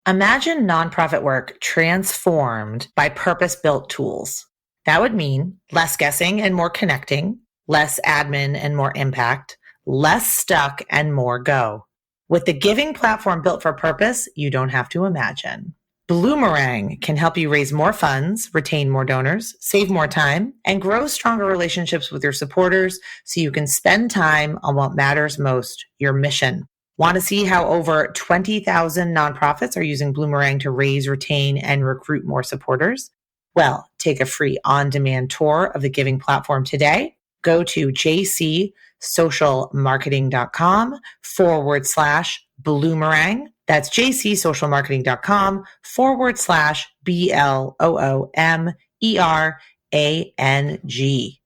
Imagine nonprofit work transformed by purpose-built tools. That would mean less guessing and more connecting, less admin and more impact, less stuck and more go. With the giving platform built for purpose, you don't have to imagine. Bloomerang can help you raise more funds, retain more donors, save more time, and grow stronger relationships with your supporters so you can spend time on what matters most, your mission. Want to see how over 20,000 nonprofits are using Bloomerang to raise, retain, and recruit more supporters? Well, take a free on-demand tour of the giving platform today. Go to jcsocialmarketing.com/Bloomerang. That's jcsocialmarketing.com/BLOOMERANG.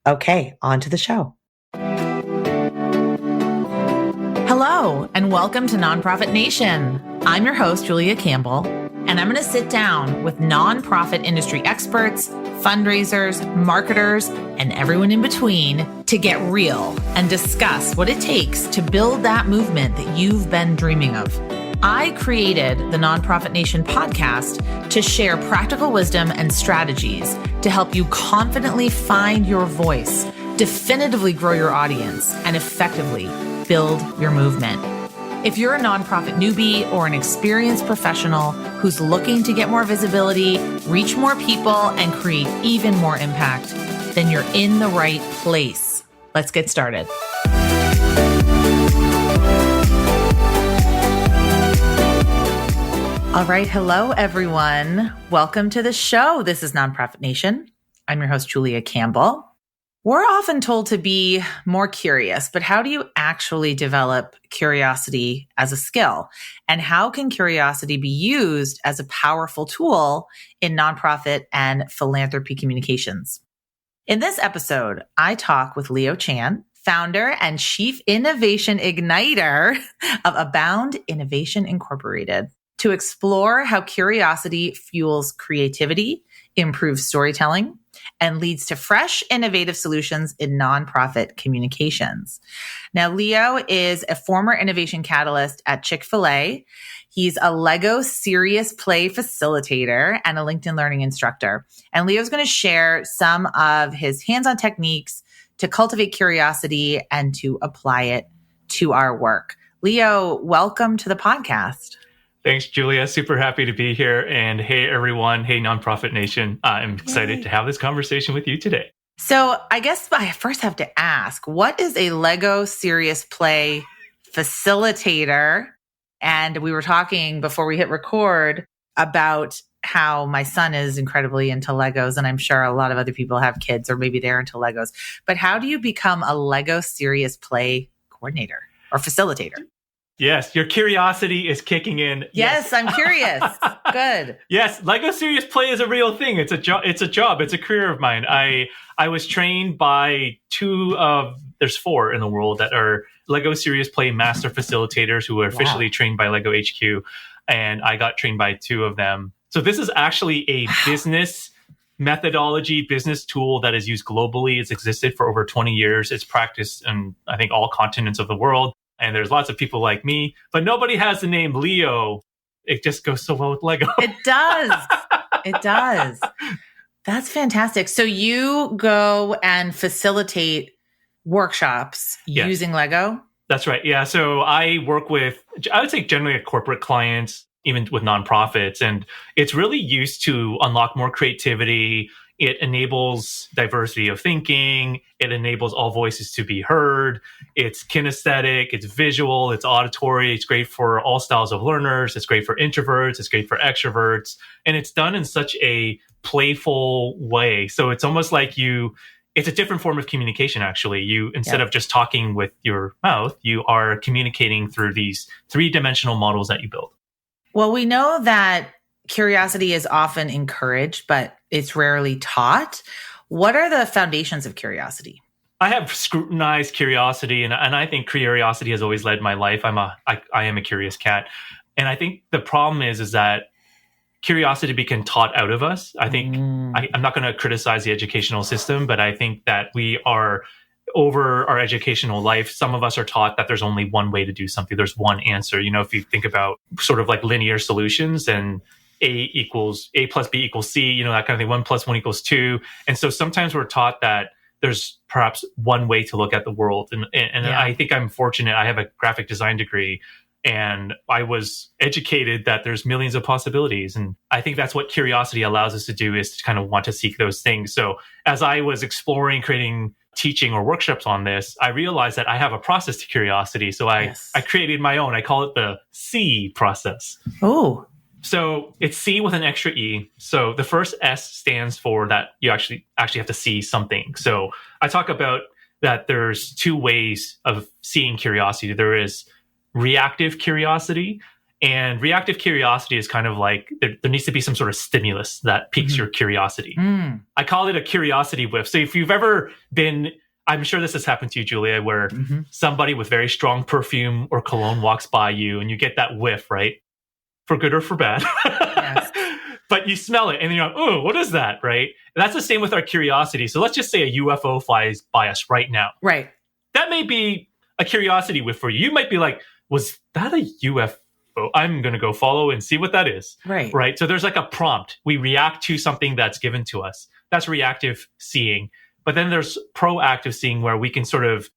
Okay, on to the show. Hello, and welcome to Nonprofit Nation. I'm your host, Julia Campbell, and I'm going to sit down with nonprofit industry experts, fundraisers, marketers, and everyone in between to get real and discuss what it takes to build that movement that you've been dreaming of. I created the Nonprofit Nation podcast to share practical wisdom and strategies to help you confidently find your voice, definitively grow your audience, and effectively build your movement. If you're a nonprofit newbie or an experienced professional who's looking to get more visibility, reach more people, and create even more impact, then you're in the right place. Let's get started. All right. Hello, everyone. Welcome to the show. This is Nonprofit Nation. I'm your host, Julia Campbell. We're often told to be more curious, but how do you actually develop curiosity as a skill? And how can curiosity be used as a powerful tool in nonprofit and philanthropy communications? In this episode, I talk with Leo Chan, founder and chief innovation igniter of Abound Innovation Incorporated, to explore how curiosity fuels creativity, improves storytelling, and leads to fresh, innovative solutions in nonprofit communications. Now, Leo is a former innovation catalyst at Chick-fil-A. He's a Lego Serious Play facilitator and a LinkedIn Learning instructor. And Leo's going to share some of his hands-on techniques to cultivate curiosity and to apply it to our work. Leo, welcome to the podcast. Thanks, Julia. Super happy to be here. And hey, everyone. Hey, Nonprofit Nation. I'm excited to have this conversation with you today. So I guess I first have to ask, what is a Lego Serious Play facilitator? And we were talking before we hit record about how my son is incredibly into Legos, and I'm sure a lot of other people have kids or maybe they're into Legos. But how do you become a Lego Serious Play coordinator or facilitator? Yes, your curiosity is kicking in. Yes, I'm curious. Good. Yes, Lego Serious Play is a real thing. It's a job. It's a career of mine. I was trained by there's 4 in the world that are Lego Serious Play master facilitators who were officially trained by Lego HQ, and I got trained by 2 of them. So this is actually a business methodology, business tool that is used globally. It's existed for over 20 years. It's practiced in, I think, all continents of the world. And there's lots of people like me, but nobody has the name Leo. It just goes so well with Lego. It does. It does. That's fantastic. So you go and facilitate workshops using Lego? That's right. Yeah. So I work with, I would say generally corporate clients, even with nonprofits. And it's really used to unlock more creativity. It enables diversity of thinking. It enables all voices to be heard. It's kinesthetic. It's visual. It's auditory. It's great for all styles of learners. It's great for introverts. It's great for extroverts. And it's done in such a playful way. So it's almost like it's a different form of communication, actually. Instead of just talking with your mouth, you are communicating through these 3-dimensional models that you build. Well, we know that curiosity is often encouraged, but it's rarely taught. What are the foundations of curiosity? I have scrutinized curiosity, and I think curiosity has always led my life. I am a curious cat. And I think the problem is that curiosity became taught out of us. I think I'm not going to criticize the educational system, but I think that we are over our educational life, some of us are taught that there's only one way to do something. There's one answer. If you think about sort of like linear solutions and A plus B equals C, that kind of thing, 1 + 1 = 2. And so sometimes we're taught that there's perhaps one way to look at the world. And I think I'm fortunate. I have a graphic design degree, and I was educated that there's millions of possibilities. And I think that's what curiosity allows us to do, is to kind of want to seek those things. So as I was exploring creating teaching or workshops on this, I realized that I have a process to curiosity. So I created my own. I call it the C process. Oh. So it's C with an extra E. So the first S stands for that you actually have to see something. So I talk about that there's two ways of seeing curiosity. There is reactive curiosity, and reactive curiosity is kind of like there needs to be some sort of stimulus that piques your curiosity. I call it a curiosity whiff. So if you've ever been, I'm sure this has happened to you, Julia, where somebody with very strong perfume or cologne walks by you and you get that whiff, right? For good or for bad. Yes. But you smell it and you're like, oh, what is that, right? And that's the same with our curiosity. So let's just say a UFO flies by us right now. Right. That may be a curiosity whiff for you. You might be like, was that a UFO? I'm going to go follow and see what that is. Right. Right. So there's like a prompt. We react to something that's given to us. That's reactive seeing. But then there's proactive seeing, where we can sort of,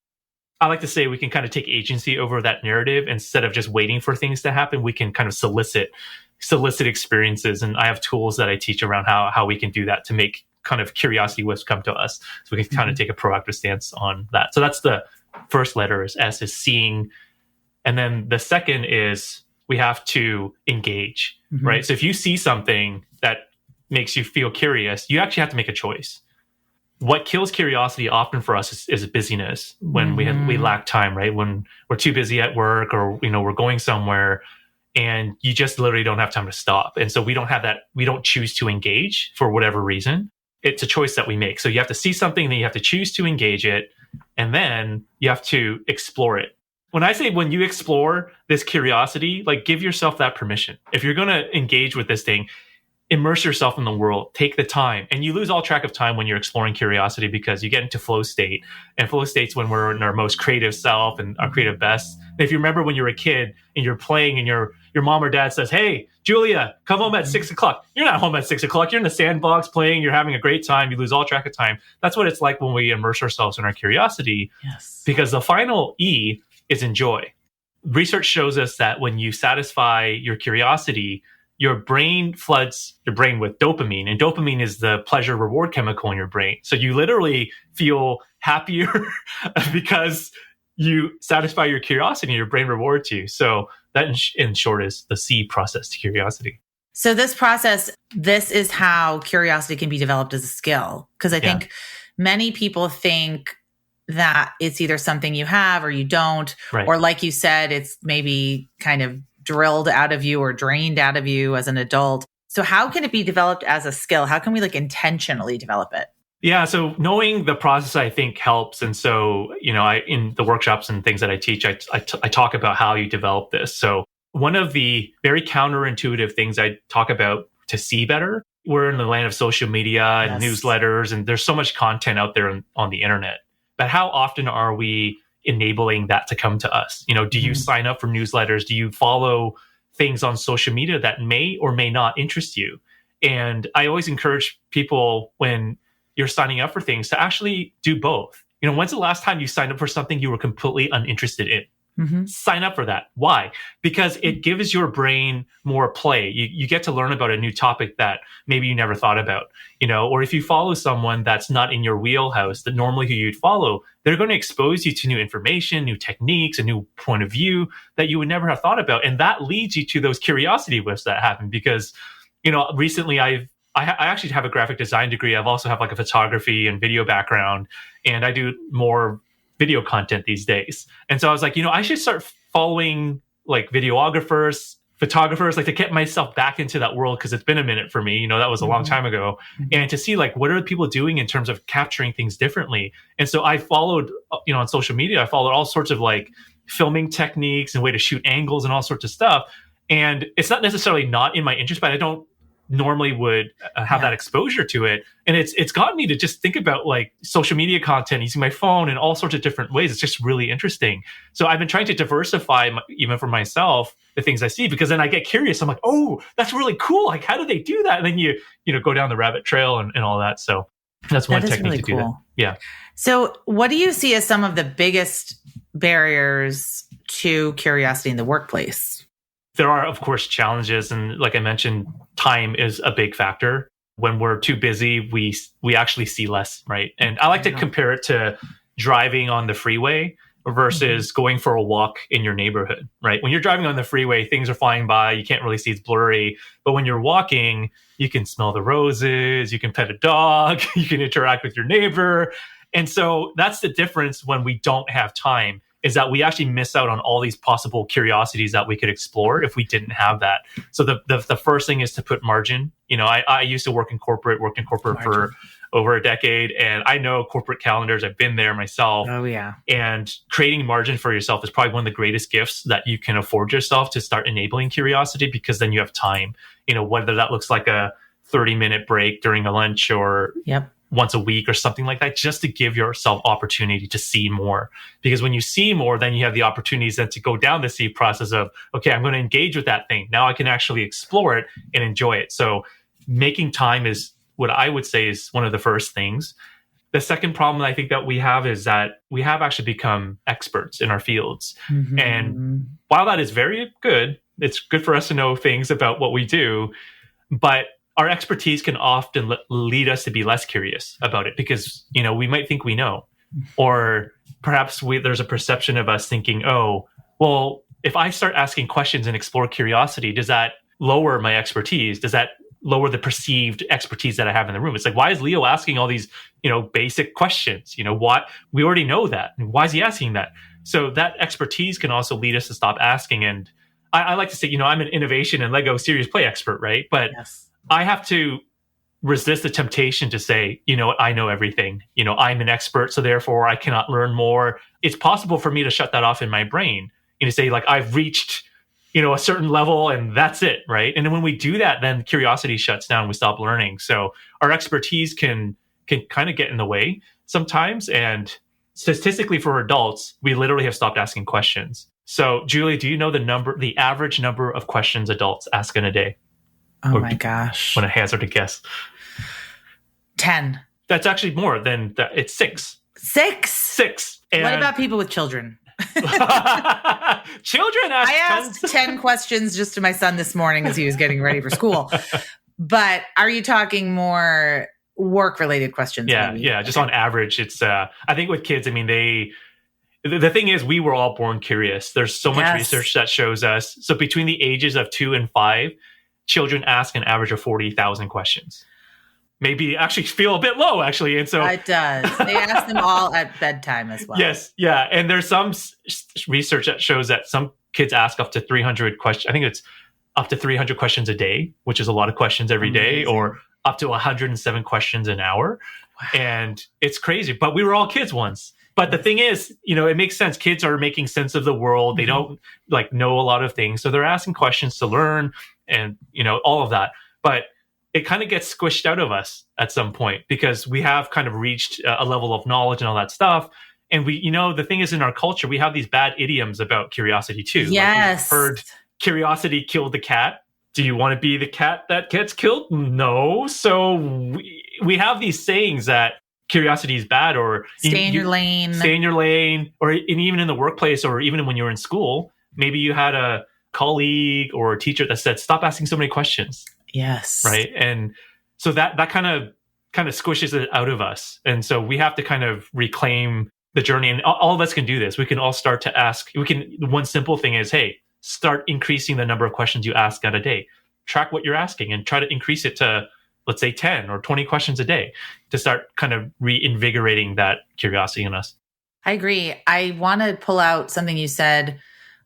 I like to say, we can kind of take agency over that narrative. Instead of just waiting for things to happen, we can kind of solicit experiences. And I have tools that I teach around how we can do that to make kind of curiosity whiffs come to us. So we can kind of take a proactive stance on that. So that's the first letter, is S, is seeing. And then the second is we have to engage, right? So if you see something that makes you feel curious, you actually have to make a choice. What kills curiosity often for us is busyness, when we lack time, right? When we're too busy at work, or we're going somewhere and you just literally don't have time to stop. And so we don't choose to engage for whatever reason. It's a choice that we make. So you have to see something, then you have to choose to engage it, and then you have to explore it. When I say, when you explore this curiosity, like, give yourself that permission. If you're going to engage with this thing, immerse yourself in the world, take the time. And you lose all track of time when you're exploring curiosity, because you get into flow state. And flow state's when we're in our most creative self and our creative best. And if you remember when you were a kid and you're playing and your mom or dad says, hey, Julia, come home at 6 o'clock. You're not home at 6 o'clock. You're in the sandbox playing. You're having a great time. You lose all track of time. That's what it's like when we immerse ourselves in our curiosity. Yes. Because the final E is enjoy. Research shows us that when you satisfy your curiosity, your brain floods your brain with dopamine, and dopamine is the pleasure reward chemical in your brain. So you literally feel happier because you satisfy your curiosity and your brain rewards you. So that in short is the C process to curiosity. So this process, this is how curiosity can be developed as a skill. Because I think many people think that it's either something you have or you don't, right. Or like you said, it's maybe kind of drilled out of you or drained out of you as an adult. So how can it be developed as a skill? How can we intentionally develop it? Yeah, so knowing the process, I think, helps. And so, in the workshops and things that I teach, I talk about how you develop this. So one of the very counterintuitive things I talk about to see better, we're in the land of social media and newsletters, and there's so much content out there on the internet. But how often are we enabling that to come to us? Do you sign up for newsletters? Do you follow things on social media that may or may not interest you? And I always encourage people, when you're signing up for things, to actually do both. When's the last time you signed up for something you were completely uninterested in? Sign up for that. Why? Because it gives your brain more play. You get to learn about a new topic that maybe you never thought about, or if you follow someone that's not in your wheelhouse, that normally who you'd follow, they're going to expose you to new information, new techniques, a new point of view that you would never have thought about. And that leads you to those curiosity whiffs that happen. Because, recently I actually have a graphic design degree. I've also have a photography and video background, and I do more video content these days. And so I was like, I should start following videographers, photographers, to get myself back into that world, because it's been a minute for me. That was a long time ago. And to see what are people doing in terms of capturing things differently. And so I followed, on social media, I followed all sorts of filming techniques and way to shoot angles and all sorts of stuff. And it's not necessarily not in my interest, but I don't normally would have that exposure to it. And it's gotten me to just think about like social media content using my phone in all sorts of different ways. It's just really interesting. So I've been trying to diversify even for myself, the things I see, because then I get curious. I'm like, oh, that's really cool. Like, how do they do that? And then you go down the rabbit trail and all that. So that's one technique really to do that. Yeah. So what do you see as some of the biggest barriers to curiosity in the workplace? There are, of course, challenges. And like I mentioned, time is a big factor. When we're too busy, we actually see less, right? And I like to compare it to driving on the freeway versus going for a walk in your neighborhood, right? When you're driving on the freeway, things are flying by. You can't really see, it's blurry. But when you're walking, you can smell the roses, you can pet a dog, you can interact with your neighbor. And so that's the difference when we don't have time, is that we actually miss out on all these possible curiosities that we could explore if we didn't have that. So the first thing is to put margin. I used to work in corporate for over a decade, and I know corporate calendars. I've been there myself. Oh, yeah. And creating margin for yourself is probably one of the greatest gifts that you can afford yourself to start enabling curiosity, because then you have time, whether that looks like a 30-minute break during a lunch or once a week or something like that, just to give yourself opportunity to see more. Because when you see more, then you have the opportunities then to go down the see process of, okay, I'm going to engage with that thing. Now I can actually explore it and enjoy it. So making time is what I would say is one of the first things. The second problem I think that we have is that we have actually become experts in our fields. Mm-hmm. And while that is very good, it's good for us to know things about what we do, but our expertise can often lead us to be less curious about it, because, we might think we know, or perhaps there's a perception of us thinking, oh, well, if I start asking questions and explore curiosity, does that lower my expertise? Does that lower the perceived expertise that I have in the room? It's like, why is Leo asking all these, basic questions? What we already know that. Why is he asking that? So that expertise can also lead us to stop asking. And I like to say, I'm an innovation and Lego serious play expert, right? But I have to resist the temptation to say, I know everything. I'm an expert, so therefore I cannot learn more. It's possible for me to shut that off in my brain and to say, like, I've reached, a certain level and that's it, right? And then when we do that, then curiosity shuts down. We stop learning. So our expertise can kind of get in the way sometimes. And statistically for adults, we literally have stopped asking questions. So, Julie, do you know the average number of questions adults ask in a day? Oh my gosh. Want to hazard a guess? 10. That's actually more than that. It's 6. 6? And what about people with children? Children ask I asked 10 questions just to my son this morning as he was getting ready for school. But are you talking more work-related questions? Yeah, maybe? yeah. Just on average, it's, I think with kids, I mean, the thing is, we were all born curious. There's so much research that shows us. So between the ages of 2 and 5, children ask an average of 40,000 questions. Maybe actually feel a bit low, actually. And so it does. They ask them all at bedtime as well. Yes. Yeah. And there's some research that shows that some kids ask up to 300 questions. I think it's up to 300 questions a day, which is a lot of questions every day, or up to 107 questions an hour. Wow. And it's crazy, but we were all kids once. But the thing is, it makes sense. Kids are making sense of the world. They don't know a lot of things. So they're asking questions to learn and, all of that. But it kind of gets squished out of us at some point, because we have kind of reached a level of knowledge and all that stuff. And we, the thing is, in our culture, we have these bad idioms about curiosity too. Yes. Like, we've heard curiosity killed the cat. Do you want to be the cat that gets killed? No. So we have these sayings that curiosity is bad, or stay in your lane, or even in the workplace, or even when you're in school, maybe you had a colleague or a teacher that said, stop asking so many questions. Yes. Right. And so that kind of squishes it out of us. And so we have to kind of reclaim the journey. And all of us can do this. We can all start to ask. One simple thing is, hey, start increasing the number of questions you ask at a day. Track what you're asking and try to increase it to, let's say, 10 or 20 questions a day to start kind of reinvigorating that curiosity in us. I agree. I want to pull out something you said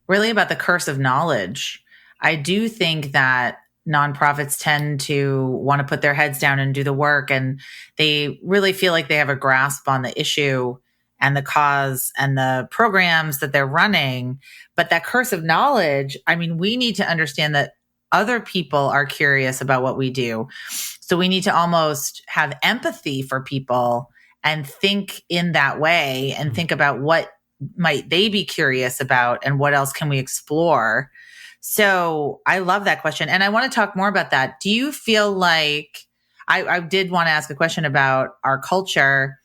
really about the curse of knowledge. I do think that nonprofits tend to want to put their heads down and do the work, and they really feel like they have a grasp on the issue and the cause and the programs that they're running. But that curse of knowledge, I mean, we need to understand that other people are curious about what we do. So we need to almost have empathy for people and think in that way and think about what might they be curious about and what else can we explore. So I love that question. And I want to talk more about that. Do you feel like, I did want to ask a question about our culture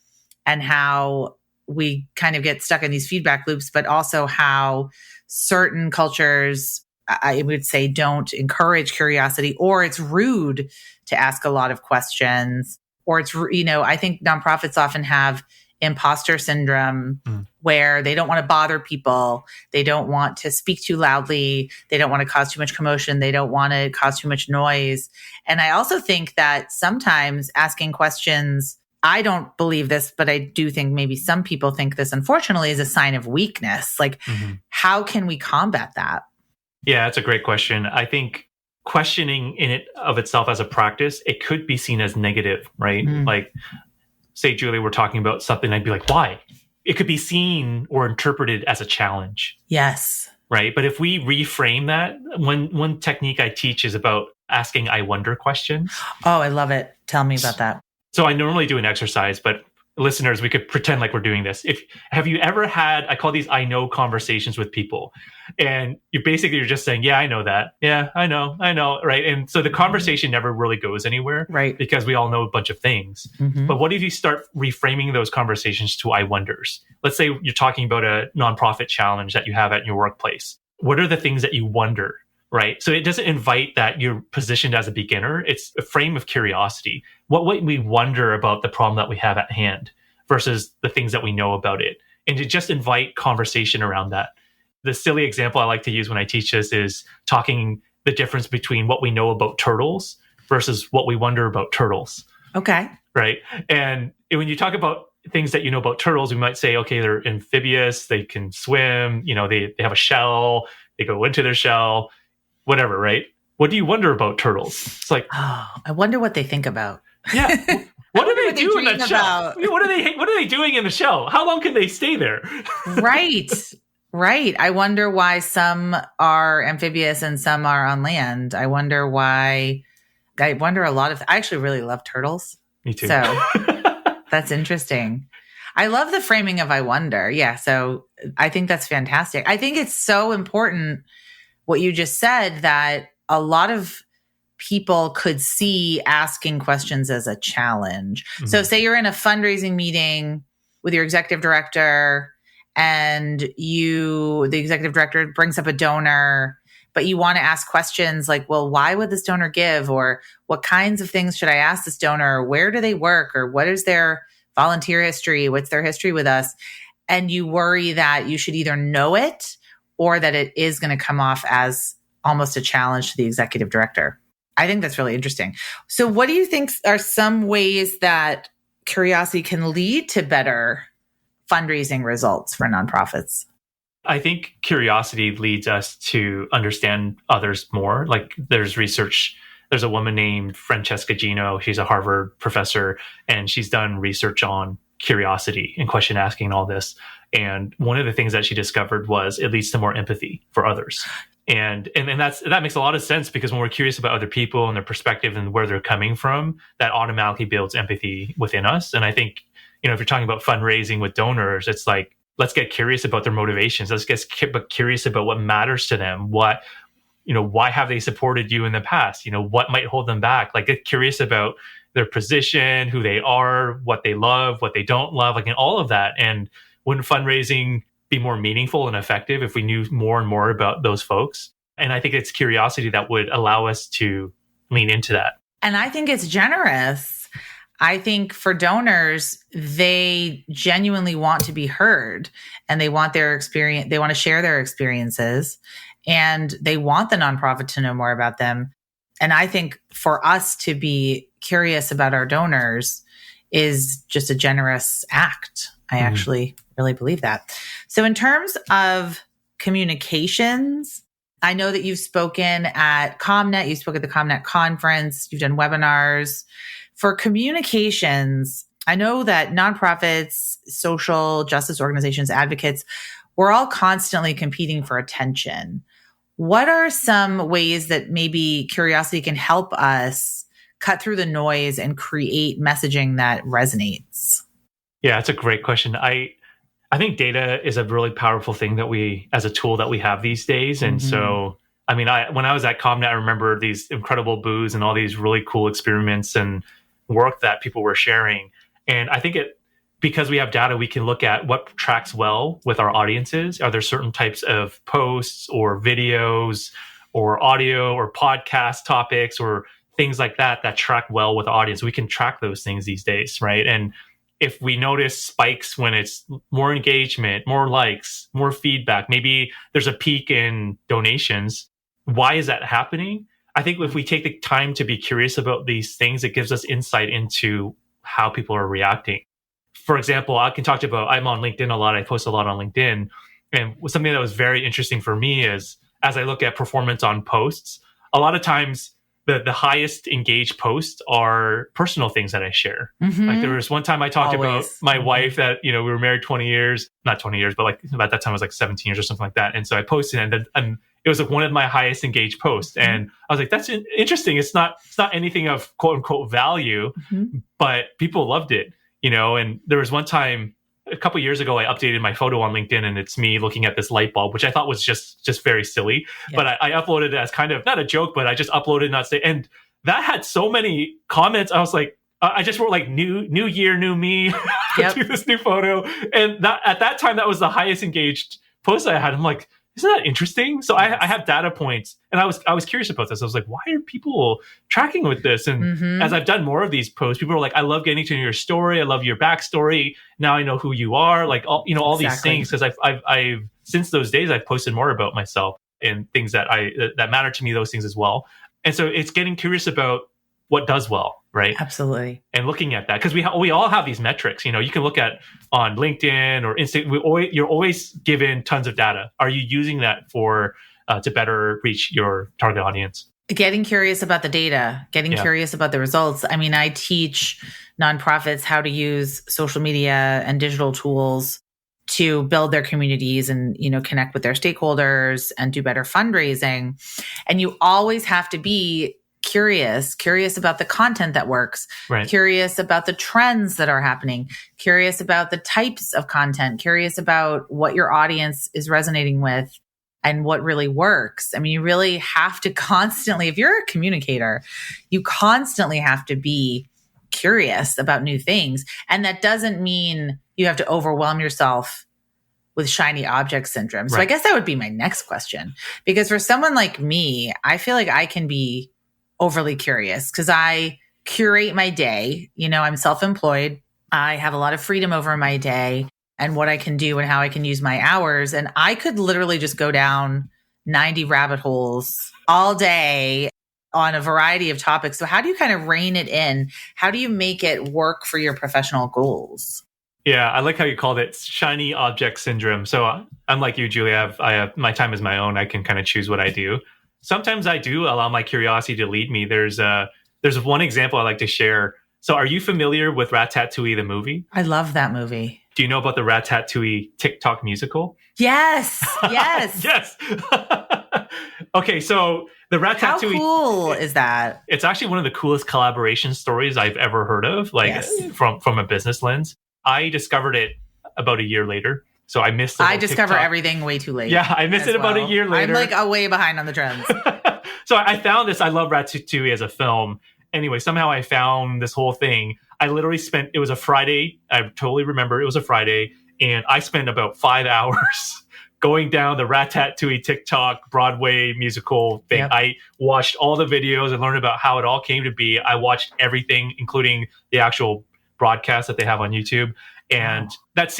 and how we kind of get stuck in these feedback loops, but also how certain cultures, I would say, don't encourage curiosity, or it's rude to ask a lot of questions, or it's, I think nonprofits often have imposter syndrome where they don't want to bother people. They don't want to speak too loudly. They don't want to cause too much commotion. They don't want to cause too much noise. And I also think that sometimes asking questions, I don't believe this, but I do think maybe some people think this, unfortunately, is a sign of weakness. Like, how can we combat that? Yeah, that's a great question. I think questioning in it of itself as a practice, it could be seen as negative, right? Like, say, Julie, we're talking about something, I'd be like, why? It could be seen or interpreted as a challenge. Yes. Right. But if we reframe that, one technique I teach is about asking I wonder questions. Oh, I love it. Tell me about that. So I normally do an exercise, but listeners, we could pretend like we're doing this. Have you ever had, I call these I know conversations with people, and you're just saying, yeah, I know that. Yeah, I know. Right. And so the conversation never really goes anywhere, right? Because we all know a bunch of things. But what if you start reframing those conversations to I wonders? Let's say you're talking about a nonprofit challenge that you have at your workplace. What are the things that you wonder? Right. So it doesn't invite that you're positioned as a beginner. It's a frame of curiosity. What would we wonder about the problem that we have at hand versus the things that we know about it? And to just invite conversation around that. The silly example I like to use when I teach this is talking the difference between what we know about turtles versus what we wonder about turtles. Okay. Right. And when you talk about things that you know about turtles, we might say, okay, they're amphibious, they can swim, they have a shell, they go into their shell. Whatever, right? What do you wonder about turtles? It's like, oh, I wonder what they think about. Yeah. What do they do in that shell? What are they doing in the shell? How long can they stay there? Right. I wonder why some are amphibious and some are on land. I wonder a lot of, I actually really love turtles. Me too. So that's interesting. I love the framing of I wonder. Yeah. So I think that's fantastic. I think it's so important what you just said, that a lot of people could see asking questions as a challenge. So say you're in a fundraising meeting with your executive director and the executive director brings up a donor, but you want to ask questions like, well, why would this donor give? Or what kinds of things should I ask this donor? Where do they work? Or what is their volunteer history? What's their history with us? And you worry that you should either know it or that it is going to come off as almost a challenge to the executive director. I think that's really interesting. So what do you think are some ways that curiosity can lead to better fundraising results for nonprofits? I think curiosity leads us to understand others more. Like there's research, there's a woman named Francesca Gino. She's a Harvard professor, and she's done research on curiosity and question asking and all this. And one of the things that she discovered was it leads to more empathy for others. And that makes a lot of sense, because when we're curious about other people and their perspective and where they're coming from, that automatically builds empathy within us. And I think, if you're talking about fundraising with donors, it's like, let's get curious about their motivations. Let's get curious about what matters to them. Why have they supported you in the past? What might hold them back? Like, get curious about their position, who they are, what they love, what they don't love, like, and all of that. And wouldn't fundraising be more meaningful and effective if we knew more and more about those folks? And I think it's curiosity that would allow us to lean into that. And I think it's generous. I think for donors, they genuinely want to be heard, and they want their experience. They want to share their experiences, and they want the nonprofit to know more about them. And I think for us to be curious about our donors is just a generous act. I actually really believe that. So in terms of communications, I know that you've spoken at ComNet, you spoke at the ComNet conference, you've done webinars. For communications, I know that nonprofits, social justice organizations, advocates, we're all constantly competing for attention. What are some ways that maybe curiosity can help us cut through the noise and create messaging that resonates? Yeah, that's a great question. I think data is a really powerful thing that we, as a tool that we have these days. And so, I mean, when I was at ComNet, I remember these incredible booths and all these really cool experiments and work that people were sharing. And I think because we have data, we can look at what tracks well with our audiences. Are there certain types of posts or videos or audio or podcast topics or things like that track well with the audience? We can track those things these days, right? And if we notice spikes when it's more engagement, more likes, more feedback, maybe there's a peak in donations. Why is that happening? I think if we take the time to be curious about these things, it gives us insight into how people are reacting. For example, I can talk about, I'm on LinkedIn a lot. I post a lot on LinkedIn. And something that was very interesting for me is as I look at performance on posts, a lot of times the highest engaged posts are personal things that I share. Like there was one time I talked about my wife that, we were married 20 years, not 20 years, but like about that time I was like 17 years or something like that. And so I posted and it was like one of my highest engaged posts. And I was like, that's interesting. It's not anything of quote unquote value, but people loved it, and there was one time a couple of years ago, I updated my photo on LinkedIn and it's me looking at this light bulb, which I thought was just very silly. Yeah. But I uploaded it as kind of not a joke, but I just uploaded not say, and that had so many comments. I was like, I just wrote like new year, new me to this new photo. And that at that time, that was the highest engaged post I had. I'm like, isn't that interesting? So I have data points and I was curious about this. I was like, why are people tracking with this? And as I've done more of these posts, people are like, I love getting to know your story. I love your backstory. Now I know who you are. Like all these things. Cause I've since those days, I've posted more about myself and things that matter to me, those things as well. And so it's getting curious about what does well, right? Absolutely. And looking at that, because we all have these metrics. You can look at on LinkedIn or Instagram. You're always given tons of data. Are you using that for to better reach your target audience? Getting curious about the data, getting curious about the results. I mean, I teach nonprofits how to use social media and digital tools to build their communities and, connect with their stakeholders and do better fundraising. And you always have to be curious about the content that works, right. Curious about the trends that are happening, curious about the types of content, curious about what your audience is resonating with and what really works. I mean, you really have to constantly, if you're a communicator, you constantly have to be curious about new things. And that doesn't mean you have to overwhelm yourself with shiny object syndrome. So I guess that would be my next question, because for someone like me, I feel like I can be overly curious because I curate my day. I'm self-employed. I have a lot of freedom over my day and what I can do and how I can use my hours. And I could literally just go down 90 rabbit holes all day on a variety of topics. So how do you kind of rein it in? How do you make it work for your professional goals? Yeah, I like how you called it shiny object syndrome. So I'm like you, Julie. I have my time is my own. I can kind of choose what I do. Sometimes I do allow my curiosity to lead me. There's one example I like to share. So are you familiar with Ratatouille, the movie? I love that movie. Do you know about the Ratatouille TikTok musical? Yes. Yes. Okay, so the Ratatouille. How cool is that? It's actually one of the coolest collaboration stories I've ever heard of, from a business lens. I discovered it about a year later. So I missed it. I discover everything way too late. Yeah, I missed it about a year later. I'm like way behind on the trends. So I found this. I love Ratatouille as a film. Anyway, somehow I found this whole thing. I literally it was a Friday. I totally remember it was a Friday. And I spent about 5 hours going down the Ratatouille TikTok Broadway musical thing. Yep. I watched all the videos and learned about how it all came to be. I watched everything, including the actual broadcast that they have on YouTube. And that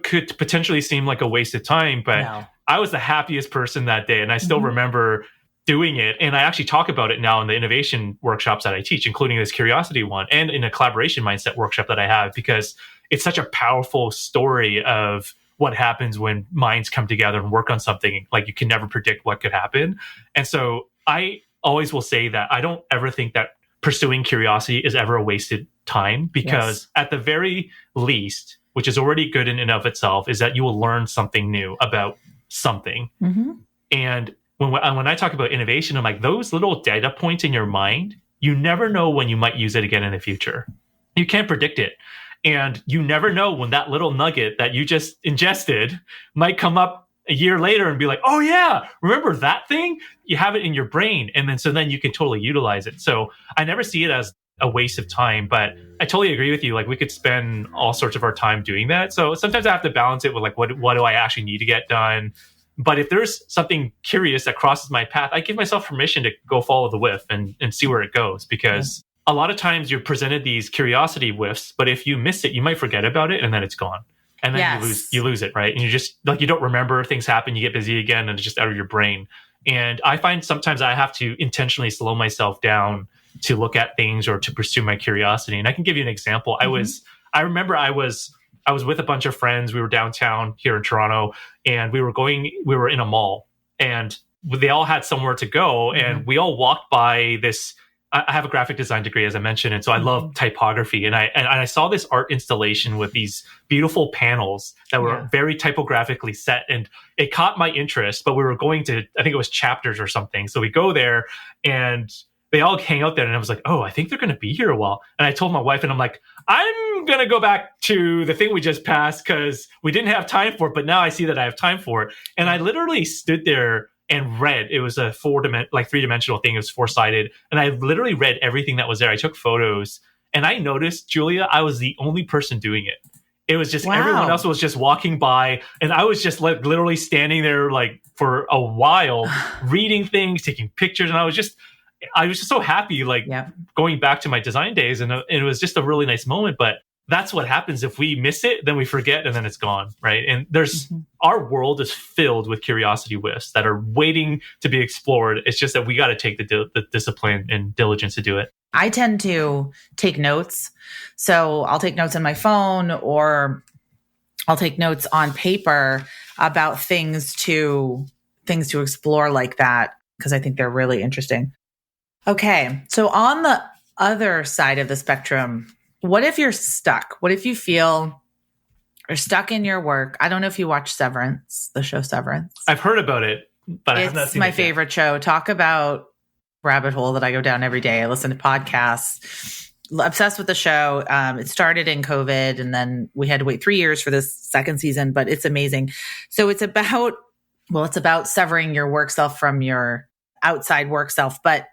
could potentially seem like a waste of time, but I was the happiest person that day. And I still remember doing it. And I actually talk about it now in the innovation workshops that I teach, including this curiosity one and in a collaboration mindset workshop that I have, because it's such a powerful story of what happens when minds come together and work on something. Like you can never predict what could happen. And so I always will say that I don't ever think that pursuing curiosity is ever a wasted time, because at the very least, which is already good in and of itself, is that you will learn something new about something. And when I talk about innovation, I'm like, those little data points in your mind, you never know when you might use it again in the future. You can't predict it. And you never know when that little nugget that you just ingested might come up a year later and be like, oh yeah, remember that thing? You have it in your brain. And then you can totally utilize it. So I never see it as a waste of time, but I totally agree with you. Like we could spend all sorts of our time doing that. So sometimes I have to balance it with like, what do I actually need to get done? But if there's something curious that crosses my path, I give myself permission to go follow the whiff and see where it goes. Because a lot of times you're presented these curiosity whiffs, but if you miss it, you might forget about it and then it's gone. And then you lose it, right? And you just like, you don't remember, things happen, you get busy again, and it's just out of your brain. And I find sometimes I have to intentionally slow myself down to look at things or to pursue my curiosity. And I can give you an example. I remember I was with a bunch of friends. We were downtown here in Toronto, and we were in a mall, and they all had somewhere to go. And we all walked by this. I have a graphic design degree, as I mentioned, and so I love typography. And I saw this art installation with these beautiful panels that were very typographically set, and it caught my interest. But we were going to, I think it was Chapters or something. So we go there, and they all hang out there, and I was like, oh, I think they're going to be here a while. And I told my wife, and I'm like, I'm going to go back to the thing we just passed because we didn't have time for it, but now I see that I have time for it. And I literally stood there and read. It was a three-dimensional thing. It was four-sided. And I literally read everything that was there. I took photos, and I noticed, Julia, I was the only person doing it. It was just everyone else was just walking by, and I was just like literally standing there like for a while, reading things, taking pictures, and I was just so happy, like going back to my design days, and it was just a really nice moment. But that's what happens if we miss it, then we forget, and then it's gone, right? And our world is filled with curiosity whiffs that are waiting to be explored. It's just that we got to take the discipline and diligence to do it. I tend to take notes. So I'll take notes on my phone, or I'll take notes on paper about things to explore like that, because I think they're really interesting. Okay. So on the other side of the spectrum, what if you're stuck? What if you feel you're stuck in your work? I don't know if you watch Severance, the show Severance. I've heard about it, but I have not seen it. It's my favorite show. Talk about rabbit hole that I go down every day. I listen to podcasts. Obsessed with the show. It started in COVID, and then we had to wait 3 years for this second season, but it's amazing. So it's about severing your work self from your outside work self. But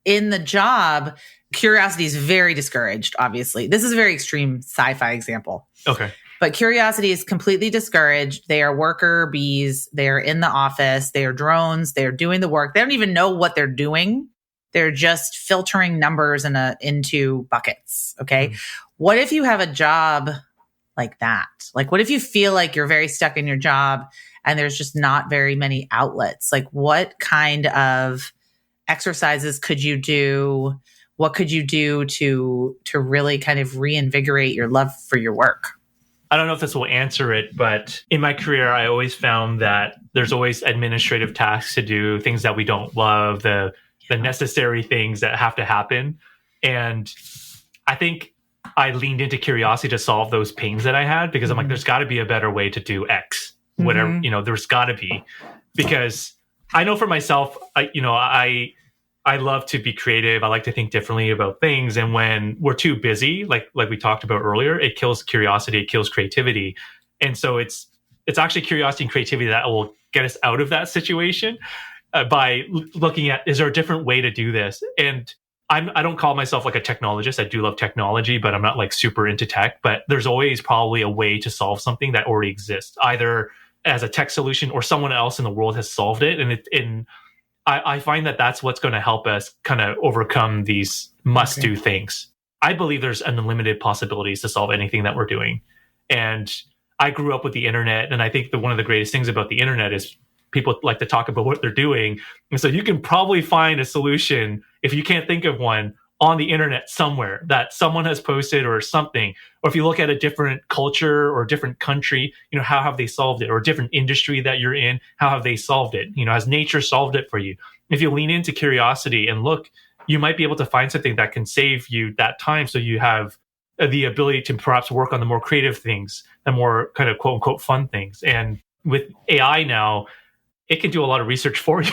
in the job, curiosity is very discouraged, obviously. This is a very extreme sci-fi example. Okay. But curiosity is completely discouraged. They are worker bees. They are in the office. They are drones. They're doing the work. They don't even know what they're doing. They're just filtering numbers into buckets. Okay. What if you have a job like that? Like, what if you feel like you're very stuck in your job and there's just not very many outlets? Like, what kind of exercises could you do? What could you do to really kind of reinvigorate your love for your work? I don't know if this will answer it, but in my career, I always found that there's always administrative tasks to do, things that we don't love, the necessary things that have to happen. And I think I leaned into curiosity to solve those pains that I had, because I'm like, there's got to be a better way to do X, whatever, there's got to be, because I know for myself, I love to be creative. I like to think differently about things. And when we're too busy, like we talked about earlier, it kills curiosity, it kills creativity. And so it's actually curiosity and creativity that will get us out of that situation by looking at, is there a different way to do this? And I don't call myself like a technologist. I do love technology, but I'm not like super into tech. But there's always probably a way to solve something that already exists, either as a tech solution or someone else in the world has solved it. And I find that that's what's going to help us kind of overcome these must-do things. I believe there's unlimited possibilities to solve anything that we're doing. And I grew up with the internet, and I think that one of the greatest things about the internet is people like to talk about what they're doing. And so you can probably find a solution, if you can't think of one, on the internet somewhere that someone has posted or something. Or if you look at a different culture or a different country, how have they solved it? Or a different industry that you're in, how have they solved it? Has nature solved it for you? If you lean into curiosity and look, you might be able to find something that can save you that time, so you have the ability to perhaps work on the more creative things, the more kind of quote unquote fun things. And with AI now, it can do a lot of research for you.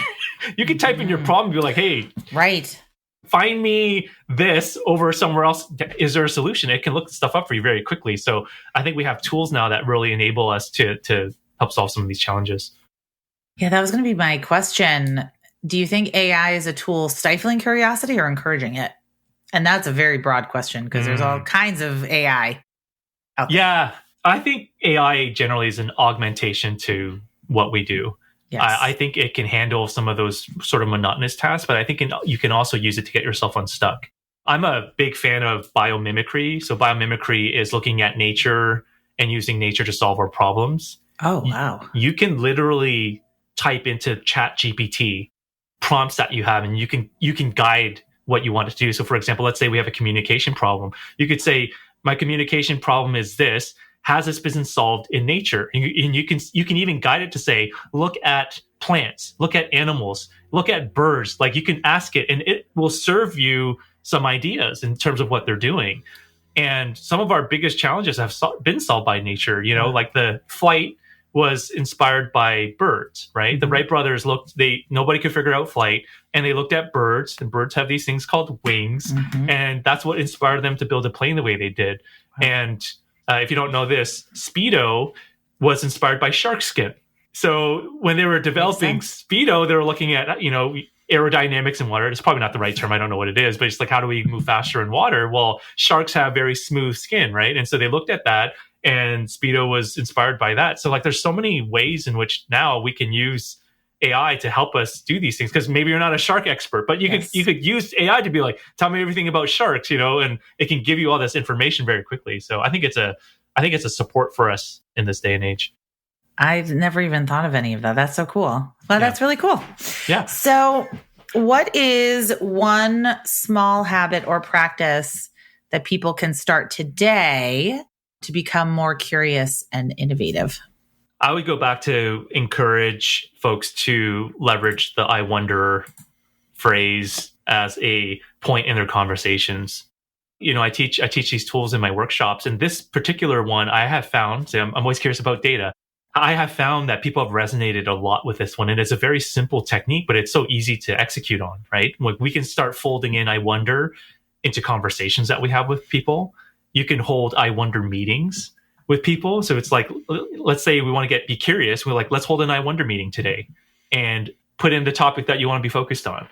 You can type in your problem and be like, hey, right. Find me this over somewhere else. Is there a solution? It can look stuff up for you very quickly. So I think we have tools now that really enable us to help solve some of these challenges. Yeah, that was going to be my question. Do you think AI is a tool stifling curiosity or encouraging it? And that's a very broad question because there's all kinds of AI out there. Yeah, I think AI generally is an augmentation to what we do. Yes. I think it can handle some of those sort of monotonous tasks, but I think you can also use it to get yourself unstuck. I'm a big fan of biomimicry. So biomimicry is looking at nature and using nature to solve our problems. Oh, wow. You can literally type into ChatGPT prompts that you have, and you can guide what you want to do. So for example, let's say we have a communication problem. You could say, my communication problem is this. Has this been solved in nature? And you can even guide it to say, look at plants, look at animals, look at birds. Like you can ask it and it will serve you some ideas in terms of what they're doing. And some of our biggest challenges have been solved by nature. Like the flight was inspired by birds, right? Mm-hmm. The Wright brothers nobody could figure out flight, and they looked at birds, and birds have these things called wings. Mm-hmm. And that's what inspired them to build a plane the way they did. Wow. And if you don't know this, Speedo was inspired by shark skin. So when they were developing Speedo, they were looking at, aerodynamics in water. It's probably not the right term. I don't know what it is, but it's like, how do we move faster in water? Well, sharks have very smooth skin, right? And so they looked at that, and Speedo was inspired by that. So like, there's so many ways in which now we can use AI to help us do these things, because maybe you're not a shark expert, but you could use AI to be like, tell me everything about sharks, and it can give you all this information very quickly. So I think it's a support for us in this day and age. I've never even thought of any of that. That's so cool. Well, that's really cool. Yeah. So what is one small habit or practice that people can start today to become more curious and innovative? I would go back to encourage folks to leverage the I wonder phrase as a point in their conversations. I teach these tools in my workshops, and this particular one I have found, I'm always curious about data. I have found that people have resonated a lot with this one, and it's a very simple technique, but it's so easy to execute on, right? Like we can start folding in I wonder into conversations that we have with people. You can hold I wonder meetings with people. So it's like, let's say we want to be curious. We're like, let's hold an I wonder meeting today and put in the topic that you want to be focused on.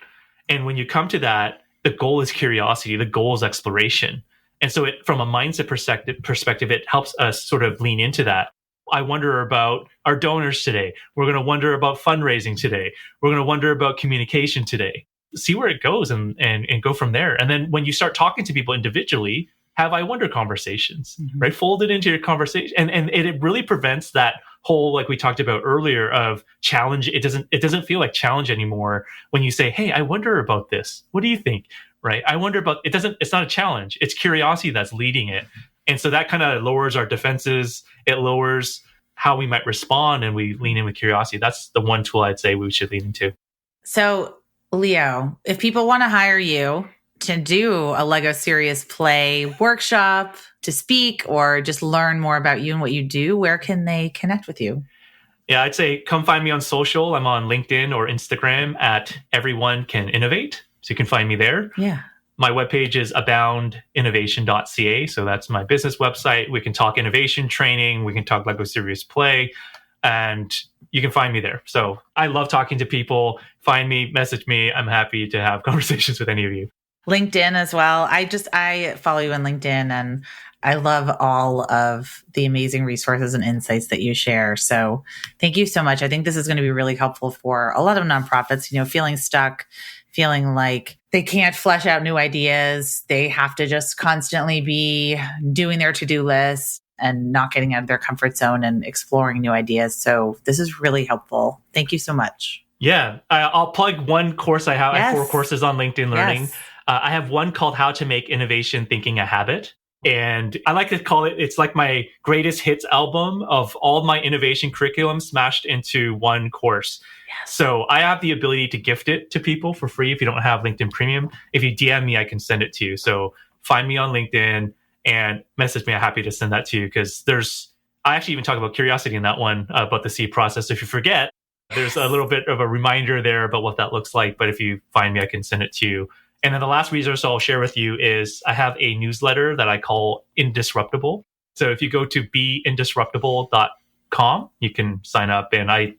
And when you come to that, the goal is curiosity. The goal is exploration. And so from a mindset perspective, it helps us sort of lean into that. I wonder about our donors today. We're going to wonder about fundraising today. We're going to wonder about communication today. See where it goes and go from there. And then when you start talking to people individually, have I wonder conversations, right? Fold it into your conversation. And it really prevents that whole, like we talked about earlier, of challenge. It doesn't feel like challenge anymore when you say, hey, I wonder about this. What do you think? Right? I wonder about, it's not a challenge. It's curiosity that's leading it. And so that kind of lowers our defenses. It lowers how we might respond, and we lean in with curiosity. That's the one tool I'd say we should lean into. So Leo, if people want to hire you to do a Lego Serious Play workshop, to speak, or just learn more about you and what you do, where can they connect with you? Yeah, I'd say come find me on social. I'm on LinkedIn or Instagram at Everyone Can Innovate. So you can find me there. Yeah. My webpage is aboundinnovation.ca. So that's my business website. We can talk innovation training. We can talk Lego Serious Play. And you can find me there. So I love talking to people. Find me, message me. I'm happy to have conversations with any of you. LinkedIn as well. I follow you on LinkedIn, and I love all of the amazing resources and insights that you share. So thank you so much. I think this is going to be really helpful for a lot of nonprofits, feeling stuck, feeling like they can't flesh out new ideas. They have to just constantly be doing their to-do list and not getting out of their comfort zone and exploring new ideas. So this is really helpful. Thank you so much. Yeah. I'll plug one course I have. Yes. I have 4 courses on LinkedIn Learning. Yes. I have one called How to Make Innovation Thinking a Habit. And I like to call it's like my greatest hits album of all my innovation curriculum smashed into one course. Yes. So I have the ability to gift it to people for free if you don't have LinkedIn Premium. If you DM me, I can send it to you. So find me on LinkedIn and message me. I'm happy to send that to you, because I actually even talk about curiosity in that one, about the seed process. If you forget, There's a little bit of a reminder there about what that looks like. But if you find me, I can send it to you. And then the last resource I'll share with you is I have a newsletter that I call Indisruptible. So if you go to beindisruptible.com, you can sign up. And I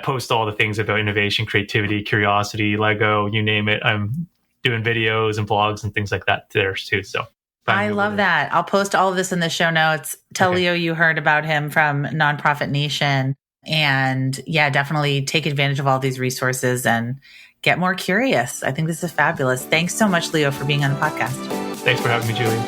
post all the things about innovation, creativity, curiosity, Lego, you name it. I'm doing videos and vlogs and things like that there too. So I love that. I'll post all of this in the show notes. Tell Leo you heard about him from Nonprofit Nation. And yeah, definitely take advantage of all these resources and get more curious. I think this is fabulous. Thanks so much, Leo, for being on the podcast. Thanks for having me, Julie.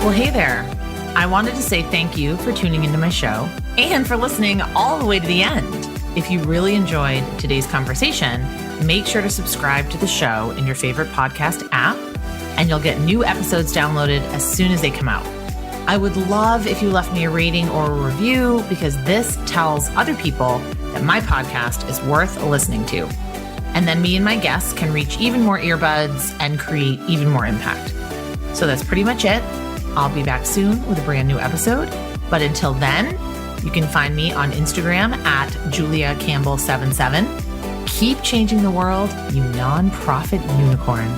Well, hey there. I wanted to say thank you for tuning into my show and for listening all the way to the end. If you really enjoyed today's conversation, make sure to subscribe to the show in your favorite podcast app, and you'll get new episodes downloaded as soon as they come out. I would love if you left me a rating or a review, because this tells other people that my podcast is worth listening to. And then me and my guests can reach even more earbuds and create even more impact. So that's pretty much it. I'll be back soon with a brand new episode. But until then, you can find me on Instagram at JuliaCampbell77. Keep changing the world, you nonprofit unicorn.